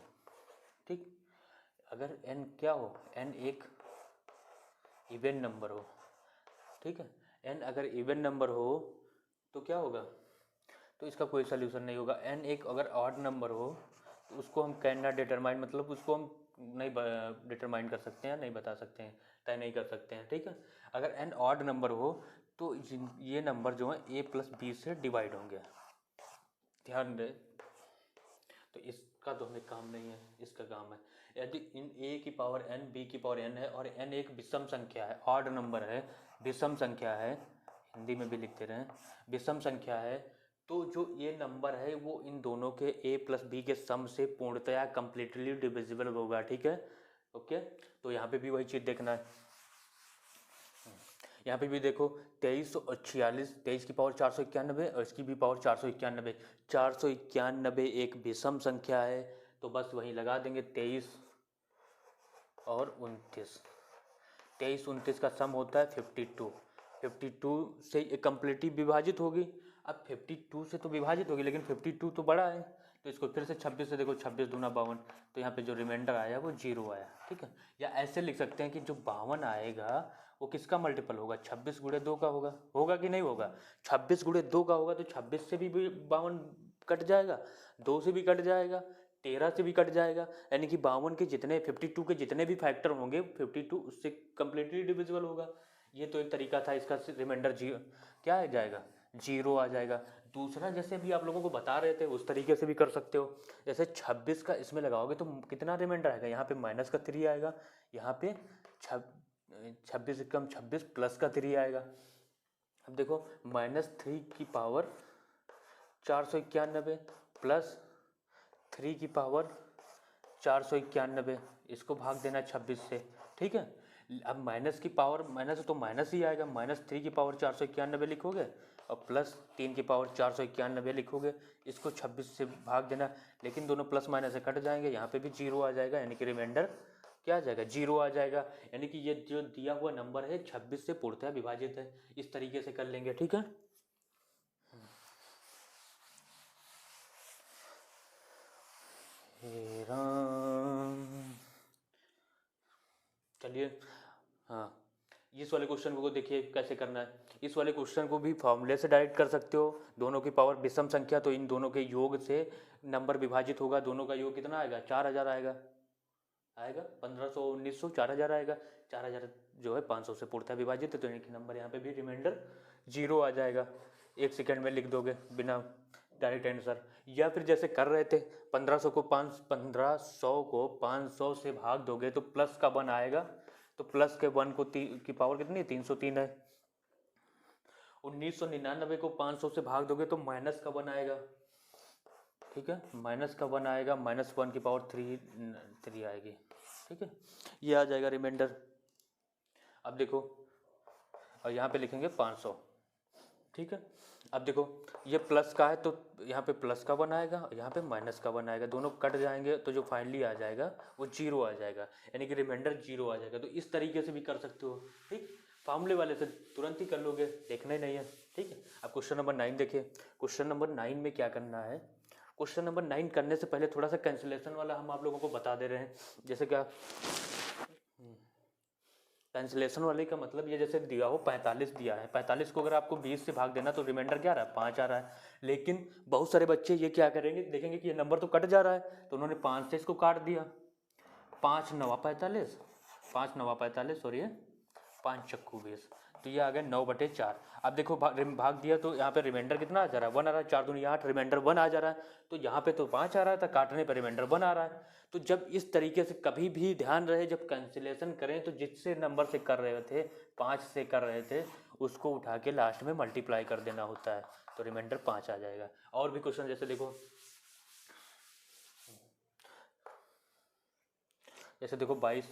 ठीक, अगर n क्या हो, n एक इवन नंबर हो, ठीक है, n अगर इवन नंबर हो तो क्या होगा, तो इसका कोई सोल्यूशन नहीं होगा। n एक अगर ऑड नंबर हो तो उसको हम कैन नॉट डिटरमाइन, मतलब उसको हम नहीं डिटरमाइन कर सकते हैं, नहीं बता सकते हैं, तय नहीं कर सकते हैं। ठीक है, अगर n ऑड नंबर हो तो ये नंबर जो है a प्लस बी से डिवाइड होंगे, ध्यान दें। तो इसका तो हमें काम नहीं है, इसका काम है यदि इन a की पावर n b की पावर n है और n एक विषम संख्या है, ऑड नंबर है, विषम संख्या है, हिंदी में भी लिखते रहें, विषम संख्या है, तो जो ये नंबर है वो इन दोनों के a प्लस बी के सम से पूर्णतया कंप्लीटली डिविजिबल होगा। ठीक है, ओके, तो यहाँ पे भी वही चीज़ देखना है। यहाँ पे भी देखो 2346, 23 की पावर 491 और इसकी भी पावर 491, 491 एक विषम संख्या है, तो बस वहीं लगा देंगे 23 और 29, 23 29 का सम होता है 52, 52 से ये कंप्लीटली विभाजित होगी। अब 52 से तो विभाजित होगी, लेकिन 52 तो बड़ा है, तो इसको फिर से 26 से देखो, 26 दूना 52, तो यहाँ पे जो रिमाइंडर आया वो 0 आया। ठीक है, या ऐसे लिख सकते हैं कि जो 52 आएगा वो किसका मल्टीपल होगा, 26 गुणे 2 का होगा, होगा कि नहीं होगा, 26 गुणे 2 का होगा, तो 26 से भी 52 कट जाएगा, 2 से भी कट जाएगा, 13 से भी कट जाएगा, यानी कि 52 के जितने 52 के जितने भी फैक्टर होंगे 52 उससे कंप्लीटली डिविजिबल होगा। ये तो एक तरीका था इसका, रिमाइंडर जीरो क्या आ जाएगा, 0 आ जाएगा। दूसरा जैसे भी आप लोगों को बता रहे थे उस तरीके से भी कर सकते हो, जैसे 26 का इसमें लगाओगे तो कितना रिमाइंडर आएगा, यहाँ पे माइनस का 3 आएगा, यहाँ पे 26 एकम 26 प्लस का 3 आएगा। अब देखो -3 की पावर 491 प्लस 3 की पावर 491, इसको भाग देना 26 से। ठीक है, अब माइनस की पावर, माइनस तो माइनस ही आएगा, -3 की पावर 491 लिखोगे और प्लस 3 की पावर 491 लिखोगे, इसको 26 से भाग देना, लेकिन दोनों प्लस माइनस से कट जाएंगे, यहाँ पे भी 0 आ जाएगा, यानी कि रिमाइंडर क्या आ जाएगा, 0 आ जाएगा, यानी कि ये जो दिया हुआ नंबर है 26 से पूर्णतः विभाजित है। इस तरीके से कर लेंगे। ठीक है, हे राम, चलिए, हाँ, इस वाले क्वेश्चन को देखिए कैसे करना है। इस वाले क्वेश्चन को भी फॉर्मूले से डायरेक्ट कर सकते हो, दोनों की पावर विषम संख्या, तो इन दोनों के योग से नंबर विभाजित होगा, दोनों का योग कितना आएगा, 4000 आएगा, 1500 1900 4000 आएगा, 4000 जो है 500 से पूर्णतः विभाजित है, तो इनके नंबर यहाँ पे भी रिमाइंडर 0 आ जाएगा। 1 सेकेंड में लिख दोगे बिना डायरेक्ट आंसर, या फिर जैसे कर रहे थे 1500 को 500 से भाग दोगे तो प्लस का 1 आएगा, तो प्लस के 1 को की पावर कितनी है, 303 है। 1999 को 500 से भाग दोगे तो माइनस का 1 आएगा। ठीक है, माइनस का 1 आएगा, -1 की पावर 3 आएगी। ठीक है, ये आ जाएगा रिमाइंडर। अब देखो, और यहाँ पे लिखेंगे 500। ठीक है, अब देखो ये प्लस का है तो यहाँ पे प्लस का 1 आएगा, यहाँ पे माइनस का 1 आएगा, दोनों कट जाएंगे, तो जो फाइनली आ जाएगा वो 0 आ जाएगा, यानी कि रिमाइंडर 0 आ जाएगा। तो इस तरीके से भी कर सकते हो। ठीक, फार्मूले वाले से तुरंत ही कर लोगे, देखना ही नहीं है। ठीक है, अब क्वेश्चन नंबर 9 देखिए। क्वेश्चन नंबर 9 में क्या करना है, क्वेश्चन नंबर 9 करने से पहले थोड़ा सा कैंसिलेशन वाला हम आप लोगों को बता दे रहे हैं। जैसे क्या, कैंसिलेशन वाले का मतलब ये जैसे दिया हो 45 दिया है, 45 को अगर आपको 20 से भाग देना तो रिमाइंडर क्या आ रहा है, 5 आ रहा है। लेकिन बहुत सारे बच्चे ये क्या करेंगे, देखेंगे कि ये नंबर तो कट जा रहा है, तो उन्होंने 5 से इसको काट दिया, 5 9 45, 5 9 45 और ये 5 चक्कू 20, तो ये आ गया 9/4। अब देखो भाग दिया तो यहाँ पे रिमाइंडर कितना आ जा रहा है, 1 आ रहा है, 4 दूनी 8, रिमाइंडर 1 आ जा रहा है। तो यहाँ पे तो 5 आ रहा था, काटने पर रिमाइंडर 1 आ रहा है। तो जब इस तरीके से कभी भी ध्यान रहे, जब कैंसिलेशन करें तो जिससे नंबर से कर रहे थे, 5 से कर रहे थे, उसको उठा के लास्ट में मल्टीप्लाई कर देना होता है, तो रिमाइंडर 5 आ जाएगा। और भी क्वेश्चन जैसे देखो, जैसे देखो 22,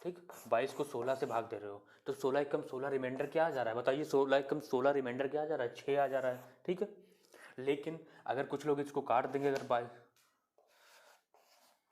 ठीक, 22 को 16 से भाग दे रहे हो, तो 16 एकम 16 रिमाइंडर क्या आ जा रहा है, बताइए, 16 एकम 16 रिमाइंडर क्या आ जा रहा है, 6 आ जा रहा है, ठीक है। लेकिन अगर कुछ लोग इसको काट देंगे, अगर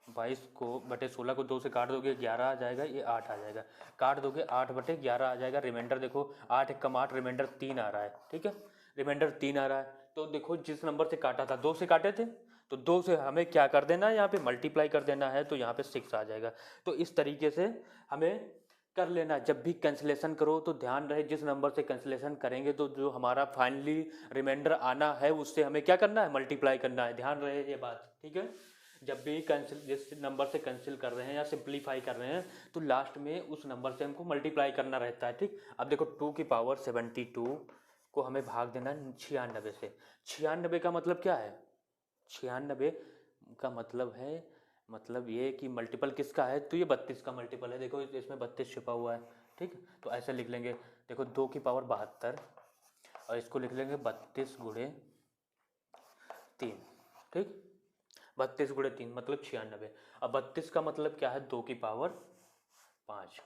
22 को बटे 16 को 2 से काट दोगे 11 आ जाएगा, ये 8 आ जाएगा, काट दोगे 8/11 आ जाएगा। रिमाइंडर देखो 8 एकम 8, रिमाइंडर 3 आ रहा है, ठीक है, रिमाइंडर 3 आ रहा है। तो देखो जिस नंबर से काटा था 2 से काटे थे, तो 2 से हमें क्या कर देना है, यहाँ पे मल्टीप्लाई कर देना है, तो यहाँ पे 6 आ जाएगा। तो इस तरीके से हमें कर लेना। जब भी कैंसिलेशन करो तो ध्यान रहे, जिस नंबर से कैंसिलेशन करेंगे तो जो हमारा फाइनली रिमाइंडर आना है उससे हमें क्या करना है, मल्टीप्लाई करना है। ध्यान रहे ये बात, ठीक है। जब भी कैंसिल, जिस नंबर से कैंसिल कर रहे हैं या सिंप्लीफाई कर रहे हैं, तो लास्ट में उस नंबर से हमको मल्टीप्लाई करना रहता है, ठीक। अब देखो 2 की पावर 72 को हमें भाग देना 96 से। 96 का मतलब क्या है, 96 का मतलब है, मतलब ये कि मल्टीपल किसका है, तो ये 32 का मल्टीपल है। देखो इसमें 32 छिपा हुआ है, ठीक। तो ऐसे लिख लेंगे, देखो 2 की पावर 72 और इसको लिख लेंगे 32 गुणे 3, ठीक, 32 गुणे 3 मतलब 96। अब 32 का मतलब क्या है, 2 की पावर 5,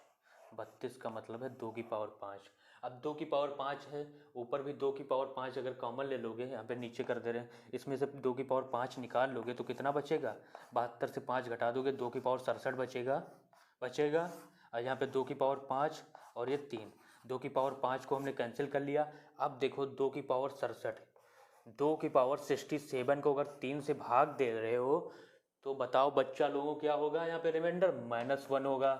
32 का मतलब है 2 की पावर 5। अब 2 की पावर 5 है, ऊपर भी 2 की पावर 5 अगर कॉमन ले लोगे, यहाँ पे नीचे कर दे रहे हैं, इसमें से 2 की पावर 5 निकाल लोगे तो कितना बचेगा, 72 से 5 घटा दोगे 2 की पावर 67 बचेगा। और यहाँ पे 2 की पावर 5 और ये 3, 2 की पावर 5 को हमने कैंसिल कर लिया। अब देखो 2 की पावर 67, 2 की पावर 67 को अगर 3 से भाग दे रहे हो, तो बताओ बच्चा लोगों क्या होगा, यहाँ पे रिमाइंडर -1 होगा।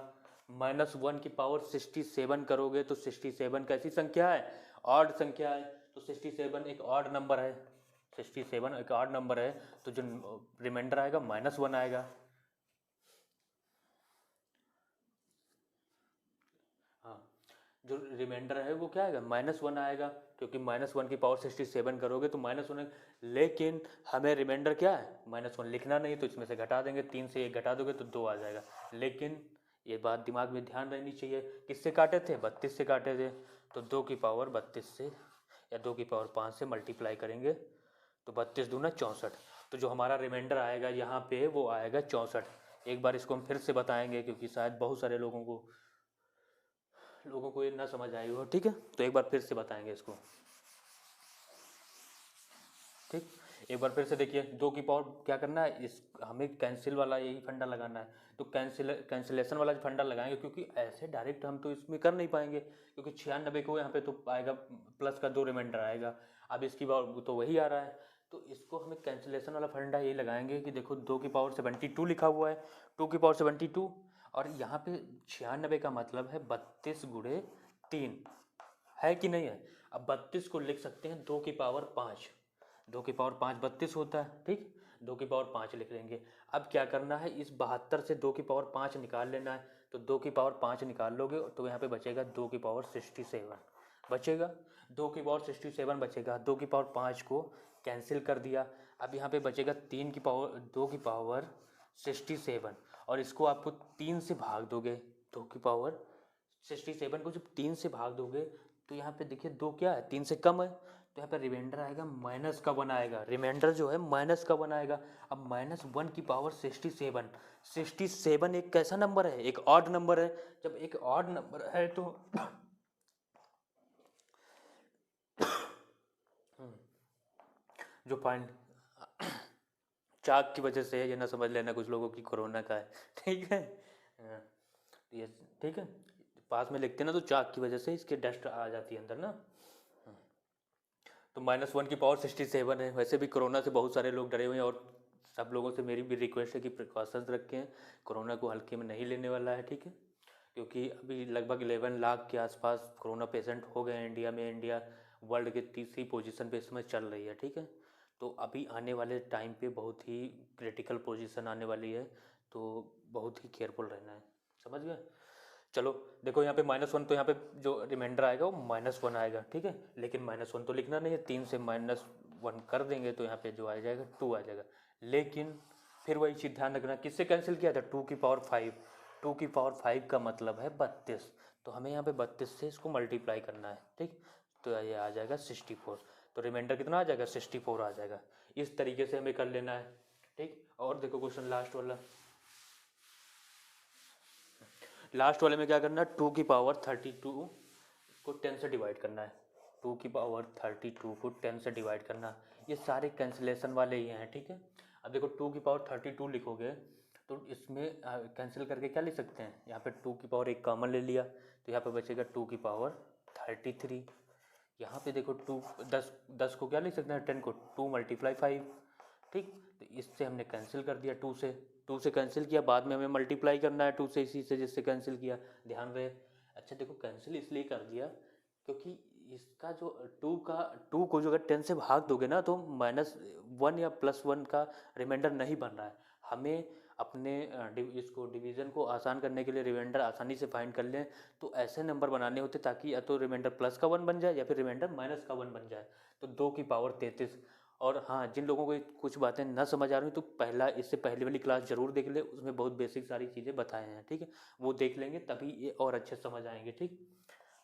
-1 की पावर 67 करोगे तो 67 कैसी संख्या है, ऑड संख्या है, तो 67 एक ऑड नंबर है, 67 एक ऑड नंबर है, तो जो रिमाइंडर आएगा -1 आएगा। हाँ, जो रिमाइंडर है वो क्या आएगा, -1 आएगा, क्योंकि -1 की पावर 67 करोगे तो -1। लेकिन हमें रिमाइंडर क्या है, -1 लिखना नहीं, तो इसमें से घटा देंगे, 3 से 1 घटा दोगे तो 2 आ जाएगा। लेकिन ये बात दिमाग में ध्यान रहनी चाहिए, किससे काटे थे, 32 से काटे थे, तो 2 की पावर 32 से या 2 की पावर 5 से मल्टीप्लाई करेंगे तो 32 दूना 64। तो जो हमारा रिमाइंडर आएगा यहाँ पे वो आएगा 64। एक बार इसको हम फिर से बताएंगे, क्योंकि शायद बहुत सारे लोगों को ये ना समझ आई हो, ठीक है। तो एक बार फिर से बताएंगे इसको, ठीक। एक बार फिर से देखिए, 2 की पावर क्या करना है, इस हमें कैंसिल वाला यही फंडा लगाना है, तो कैंसिलेशन वाला फंडा लगाएंगे, क्योंकि ऐसे डायरेक्ट हम तो इसमें कर नहीं पाएंगे, क्योंकि 96 को यहाँ पे तो आएगा प्लस का 2 रिमाइंडर आएगा, अब इसकी बार तो वही आ रहा है, तो इसको हमें कैंसिलेशन वाला फंडा यही लगाएंगे कि देखो 2 की पावर 72 लिखा हुआ है, 2 की पावर 72, और यहाँ पे 96 का मतलब है 32 गुणे 3, है कि नहीं है। अब 32 को लिख सकते हैं 2 की पावर 5, 2 की पावर 5 32 होता है, ठीक, 2 की पावर 5 लिख लेंगे। अब क्या करना है, इस 72 से 2 की पावर 5 निकाल लेना है, तो 2 की पावर 5 निकाल लोगे तो यहाँ पे बचेगा 2 की पावर 67 बचेगा, 2 की पावर 67 बचेगा, 2 की पावर 5 को कैंसिल कर दिया। अब यहाँ पे बचेगा 2 की पावर 67, और इसको आपको 3 से भाग दोगे, 2 की पावर 67 को जब 3 से भाग दोगे तो यहाँ पे देखिए 2 क्या है, 3 से कम है, तो यहाँ पे रिमाइंडर आएगा -1 आएगा, रिमाइंडर जो है -1 आएगा। अब -1 की पावर 67, 67 एक कैसा नंबर है, एक ऑड नंबर है। जब एक ऑड नंबर है तो जो पॉइंट चाक की वजह से, ये ना समझ लेना कुछ लोगों की कोरोना का है, ठीक है। ये ठीक है, पास में लिखते ना तो चाक की वजह से इसके डस्ट आ जाती है अंदर ना। तो -1 की पावर 67 है। वैसे भी कोरोना से बहुत सारे लोग डरे हुए हैं, और सब लोगों से मेरी भी रिक्वेस्ट है कि प्रिकॉशंस रखें, कोरोना को हल्के में नहीं लेने वाला है, ठीक है। क्योंकि अभी लगभग 11 लाख के आसपास कोरोना पेशेंट हो गए हैं इंडिया में। इंडिया वर्ल्ड के तीसरी पोजीशन पे इस समय चल रही है, ठीक है। तो अभी आने वाले टाइम पे बहुत ही क्रिटिकल पोजीशन आने वाली है, तो बहुत ही केयरफुल रहना है, समझ गए। चलो देखो यहाँ पे -1, तो यहाँ पे जो रिमाइंडर आएगा वो -1 आएगा, ठीक है। लेकिन -1 तो लिखना नहीं है, 3 से -1 कर देंगे तो यहाँ पे जो आ जाएगा 2 आ जाएगा। लेकिन फिर वही चीज़ ध्यान रखना, किससे कैंसिल किया था, 2 की पावर 5। 2 की पावर 5 का मतलब है 32, तो हमें यहाँ पे 32 से इसको मल्टीप्लाई करना है, ठीक। तो ये आ जाएगा 64, तो रिमाइंडर कितना आ जाएगा, 64 आ जाएगा। इस तरीके से हमें कर लेना है, ठीक। और देखो क्वेश्चन लास्ट वाले में क्या करना है, 2 की पावर 32 को 10 से डिवाइड करना है। 2 की पावर 32 को 10 से डिवाइड करना, ये सारे कैंसिलेशन वाले ही हैं, ठीक है। अब देखो 2 की पावर 32 लिखोगे तो इसमें कैंसिल करके क्या लिख सकते हैं, यहाँ पे 2 की पावर एक कॉमन ले लिया तो यहाँ पे बचेगा 2 की पावर 33। यहाँ पे देखो 10 को क्या लिख सकते हैं, 10 को 2 × 5, ठीक। तो इससे हमने कैंसिल कर दिया, 2 से कैंसिल किया, बाद में हमें मल्टीप्लाई करना है 2 से, इसी से जिससे कैंसिल किया, ध्यान रहे। अच्छा देखो कैंसिल इसलिए कर दिया क्योंकि इसका जो 2 को जो अगर 10 से भाग दोगे ना तो -1 या +1 का रिमाइंडर नहीं बन रहा है। हमें अपने इसको डिवीज़न को आसान करने के लिए रिमाइंडर आसानी से फाइंड कर लें, तो ऐसे नंबर बनाने होते ताकि या तो रिमाइंडर +1 बन जाए या फिर रिमाइंडर -1 बन जाए। तो 2 की पावर 33। और हाँ, जिन लोगों को कुछ बातें ना समझ आ रही तो इससे पहले वाली क्लास ज़रूर देख ले, उसमें बहुत बेसिक सारी चीज़ें बताए हैं, ठीक है। वो देख लेंगे तभी ये और अच्छे समझ आएंगे, ठीक।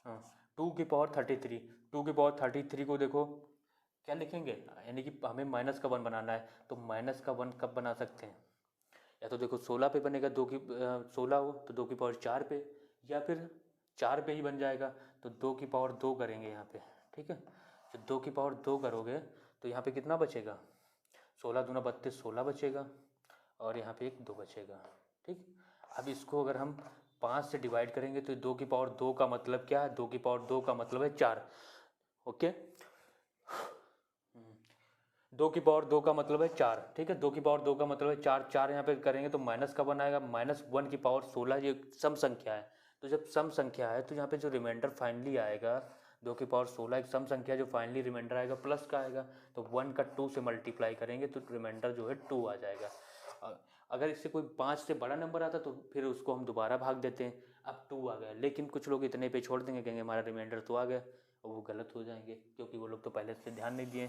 हाँ, 2 की पावर 33, 2 की पावर 33 को देखो क्या लिखेंगे, यानी कि हमें -1 बनाना है, तो -1 कब बना सकते हैं, या तो देखो 16 पे बनेगा, 16 हो तो 2 की पावर 4 पे, या फिर 4 पे ही बन जाएगा तो 2 की पावर 2 करेंगे यहाँ पे, ठीक है। जब 2 की पावर 2 करोगे तो यहाँ पे कितना बचेगा, 16 दूना 32, 16 बचेगा, और यहाँ पे एक 2 बचेगा, ठीक। अब इसको अगर हम 5 से डिवाइड करेंगे तो 2 की पावर 2 का मतलब क्या है, 2 की पावर 2 का मतलब है 4, ओके। 2 की पावर 2 का मतलब है 4, ठीक है। 2 की पावर 2 का मतलब है 4, 4 यहाँ पे करेंगे तो -1 आएगा, -1 की पावर 16, ये सम संख्या है। तो जब सम संख्या है तो यहाँ पे जो रिमाइंडर फाइनली आएगा 2 की पावर 16 एक सम संख्या, जो फाइनली रिमाइंडर आएगा प्लस का आएगा, तो 1 का 2 से मल्टीप्लाई करेंगे तो रिमाइंडर जो है 2 आ जाएगा। अगर इससे कोई 5 से बड़ा नंबर आता तो फिर उसको हम दोबारा भाग देते हैं, अब 2 आ गया, लेकिन कुछ लोग इतने पे छोड़ देंगे, कहेंगे हमारा रिमाइंडर तो आ गया, और वो गलत हो जाएंगे क्योंकि वो लोग तो पहले से ध्यान नहीं दिए।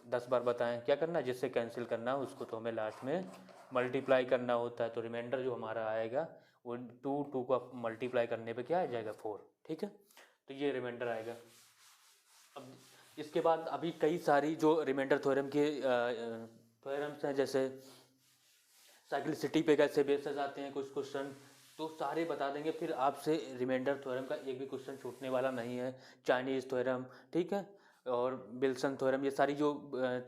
10 बार बताएं क्या करना है, जिससे कैंसिल करना है उसको तो हमें लास्ट में मल्टीप्लाई करना होता है, तो रिमाइंडर जो हमारा आएगा वो 2 को मल्टीप्लाई करने पे क्या आ जाएगा, 4, ठीक है। तो ये रिमाइंडर आएगा। अब इसके बाद अभी कई सारी जो रिमाइंडर थ्योरम के थ्योरम्स हैं, जैसे साइक्लिसिटी पे कैसे बेसिस आते हैं कुछ क्वेश्चन, तो सारे बता देंगे। फिर आपसे रिमाइंडर थ्योरम का एक भी क्वेश्चन छूटने वाला नहीं है। चाइनीज़ थ्योरम, ठीक है, और विल्सन थ्योरम, ये सारी जो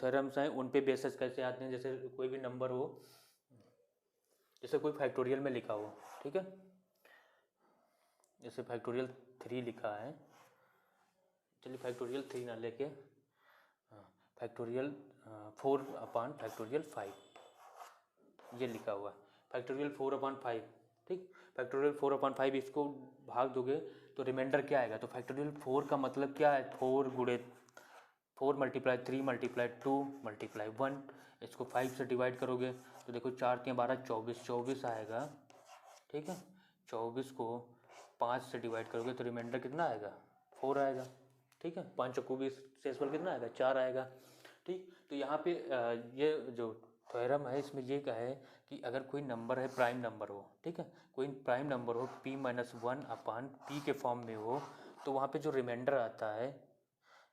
थ्योरम्स हैं उन पे बेसिस कैसे आते हैं। जैसे कोई भी नंबर हो, जैसे कोई फैक्टोरियल में लिखा हो, ठीक है, जैसे फैक्टोरियल 3 लिखा है, चलिए फैक्टोरियल 3 ना लेके फैक्टोरियल 4/5 ये लिखा हुआ है, फैक्टोरियल 4/5, ठीक। फैक्टोरियल 4/5 इसको भाग दोगे तो रिमाइंडर क्या आएगा, तो फैक्टोरियल 4 का मतलब क्या है, 4 × 3 × 2 × 1, इसको 5 से डिवाइड करोगे तो देखो 4 × 12 24 आएगा, ठीक है। 24 को 5 से डिवाइड करोगे तो रिमाइंडर कितना आएगा, 4 आएगा, ठीक है। 5 चौको 20, शेषफल कितना आएगा, 4 आएगा, ठीक। तो यहाँ पे ये जो थ्योरम है इसमें ये क्या है कि अगर कोई नंबर है, प्राइम नंबर हो, ठीक है, कोई प्राइम नंबर हो, p-1/p के फॉर्म में हो, तो वहाँ पे जो रिमाइंडर आता है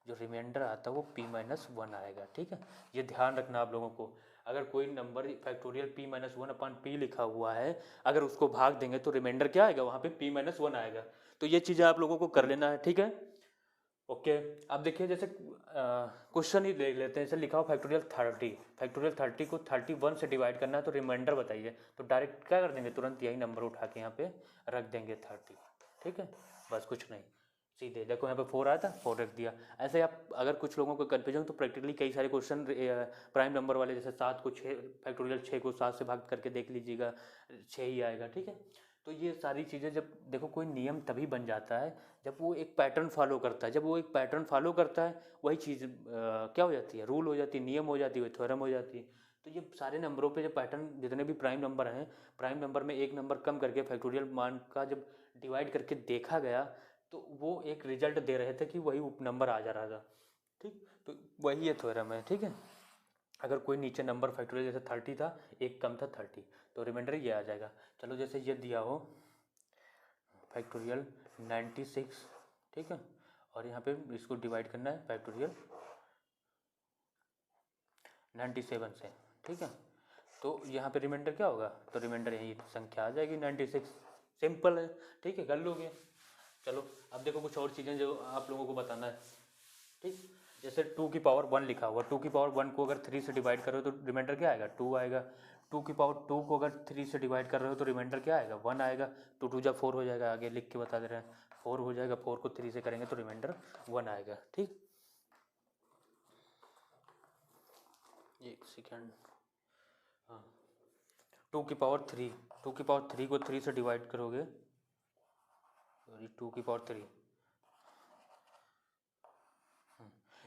वो p-1 आएगा, ठीक है। ये ध्यान रखना आप लोगों को। अगर कोई नंबर फैक्टोरियल p-1/p लिखा हुआ है, अगर उसको भाग देंगे तो रिमाइंडर क्या आएगा, वहाँ पे p-1 आएगा। तो ये चीज़ें आप लोगों को कर लेना है, ठीक है, ओके। अब देखिए जैसे क्वेश्चन ही देख लेते हैं, जैसे लिखा हो फैक्टोरियल 30 को 31 से डिवाइड करना है तो रिमाइंडर बताइए, तो डायरेक्ट क्या कर देंगे, तुरंत यही नंबर उठा के यहाँ पे रख देंगे 30, ठीक है, बस कुछ नहीं, सीधे देखो यहाँ पे 4 आया था, 4 रख दिया। ऐसे आप अगर कुछ लोगों को कन्फ्यूजन तो प्रैक्टिकली कई सारे क्वेश्चन प्राइम नंबर वाले, जैसे 7 को 6 फैक्टोरियल 6 को 7 से भाग करके देख लीजिएगा, 6 ही आएगा, ठीक है। तो ये सारी चीज़ें जब देखो कोई नियम तभी बन जाता है जब वो एक पैटर्न फॉलो करता है, जब वो एक पैटर्न फॉलो करता है वही चीज़ क्या हो जाती है, रूल हो जाती है, नियम हो जाती है, थ्योरम हो जाती है। तो ये सारे नंबरों पे जब पैटर्न, जितने भी प्राइम नंबर हैं, प्राइम नंबर में एक नंबर कम करके फैक्टोरियल मान का जब डिवाइड करके देखा गया तो वो एक रिजल्ट दे रहे थे कि वही नंबर आ जा रहा था। ठीक, तो वही ये थ्योरम है। ठीक है, अगर कोई नीचे नंबर फैक्टोरियल जैसे 30 था, एक कम था 30, तो रिमाइंडर ये आ जाएगा। चलो जैसे ये दिया हो फैक्टोरियल 96, ठीक है, और यहाँ पे इसको डिवाइड करना है फैक्टोरियल 97 से। ठीक है, तो यहाँ पे रिमाइंडर क्या होगा, तो रिमाइंडर यही संख्या आ जाएगी 96। सिंपल है। ठीक है, कर लोगे। चलो अब देखो कुछ और चीज़ें जो आप लोगों को बताना है। ठीक, जैसे 2 की पावर 1 लिखा हुआ, 2 की पावर 1 को अगर 3 से डिवाइड कर रहे हो तो रिमाइंडर क्या आएगा, 2 आएगा। 2 की पावर 2 को अगर 3 से डिवाइड कर रहे हो तो रिमाइंडर क्या आएगा, 1 आएगा। 2 2 जा 4 हो जाएगा, आगे लिख के बता दे रहे हैं, 4 हो जाएगा। 4 को 3 से करेंगे तो रिमाइंडर 1 आएगा। ठीक, एक सेकेंड। हाँ, 2 की पावर 3, 2 की पावर 3 को 3 से डिवाइड करोगे, सॉरी 2 की पावर 3,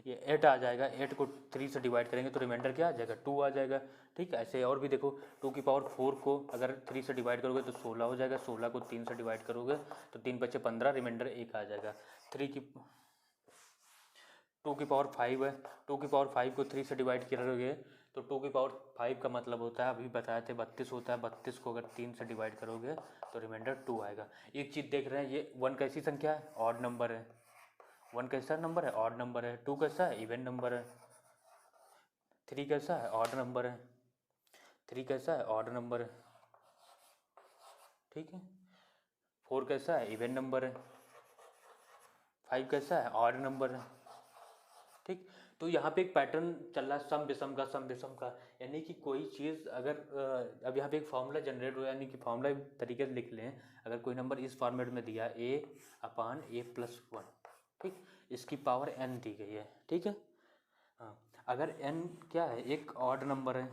ये 8 आ जाएगा। 8 को 3 से डिवाइड करेंगे तो रिमाइंडर क्या आ जाएगा, 2 आ जाएगा। ठीक है, ऐसे और भी देखो, 2 की पावर 4 को अगर 3 से डिवाइड करोगे तो 16 हो जाएगा। 16 को 3 से डिवाइड करोगे तो 3 बचे 15, रिमाइंडर 1 आ जाएगा। 2 की पावर 5 है, 2 की पावर 5 को 3 से डिवाइड करोगे तो 2 की पावर 5 का मतलब होता है, अभी बताए थे 32 होता है। 32 को अगर 3 से डिवाइड करोगे तो रिमाइंडर 2 आएगा। एक चीज़ देख रहे हैं, ये 1 कैसी संख्या है, ऑड नंबर है। 1 कैसा नंबर है, ऑड नंबर है। 2 कैसा है, इवन नंबर है। 3 कैसा है, ऑड नंबर है। 3 कैसा है, ऑड नंबर है। ठीक है, 4 कैसा है, इवन नंबर है। 5 कैसा है, ऑड नंबर है। ठीक, तो यहाँ पे एक पैटर्न चल रहा है, सम विषम का, सम विषम का, यानी कि कोई चीज़ अगर अब यहाँ पे एक फार्मूला जनरेट हो, यानी कि फार्मूला तरीके से लिख लें। अगर कोई नंबर इस फॉर्मेट में दिया a/a+1, ठीक, इसकी पावर n दी गई है। ठीक है, हाँ, अगर n क्या है, एक ऑड नंबर है,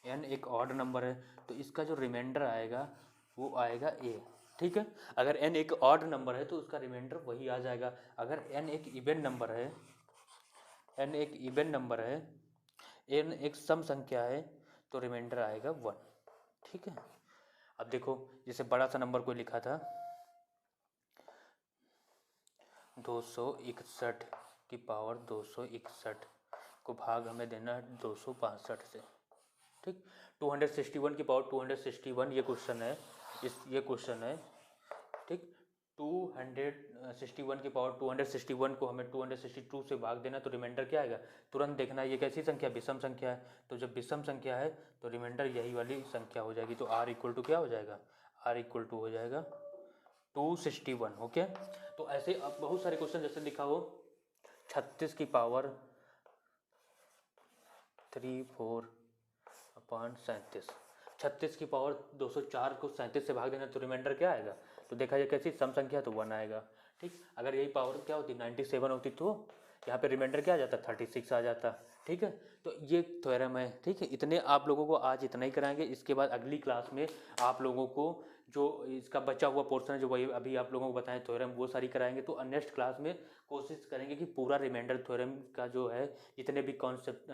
n एक ऑड नंबर है तो इसका जो रिमाइंडर आएगा वो आएगा a। ठीक है, अगर n एक ऑड नंबर है तो उसका रिमाइंडर वही आ जाएगा। अगर n एक इवन नंबर है, n एक इवन नंबर है, n एक सम संख्या है तो रिमाइंडर आएगा 1। ठीक है, अब देखो जैसे बड़ा सा नंबर कोई लिखा था 261 की पावर 261 को भाग हमें देना है 265 से। ठीक, 261 की पावर 261 ये क्वेश्चन है, ये क्वेश्चन है। ठीक, 261 की पावर 261 को हमें 262 से भाग देना, तो रिमाइंडर क्या आएगा, तुरंत देखना ये कैसी संख्या, विषम संख्या है। तो जब विषम संख्या है तो रिमाइंडर यही वाली संख्या हो जाएगी। तो r इक्वल टू क्या हो जाएगा, r इक्वल टू हो जाएगा 261। ओके, तो ऐसे अब बहुत सारे क्वेश्चन जैसे लिखा हो 36 की पावर 34/37, 36 की पावर 204 को 37 से भाग देना तो रिमाइंडर क्या आएगा, तो देखा जाए कैसी सम संख्या, तो 1 आएगा। ठीक, अगर यही पावर क्या होती 97 होती तो यहाँ पे रिमाइंडर क्या आ जाता, 36 आ जाता। ठीक है, तो ये थ्योरम है। ठीक है, इतने आप लोगों को आज इतना ही कराएंगे। इसके बाद अगली क्लास में आप लोगों को जो इसका बचा हुआ पोर्शन है, जो वही अभी आप लोगों को बताएं थ्योरम, वो सारी कराएंगे। तो नेक्स्ट क्लास में कोशिश करेंगे कि पूरा रिमाइंडर थ्योरम का जो है जितने भी कॉन्सेप्ट हैं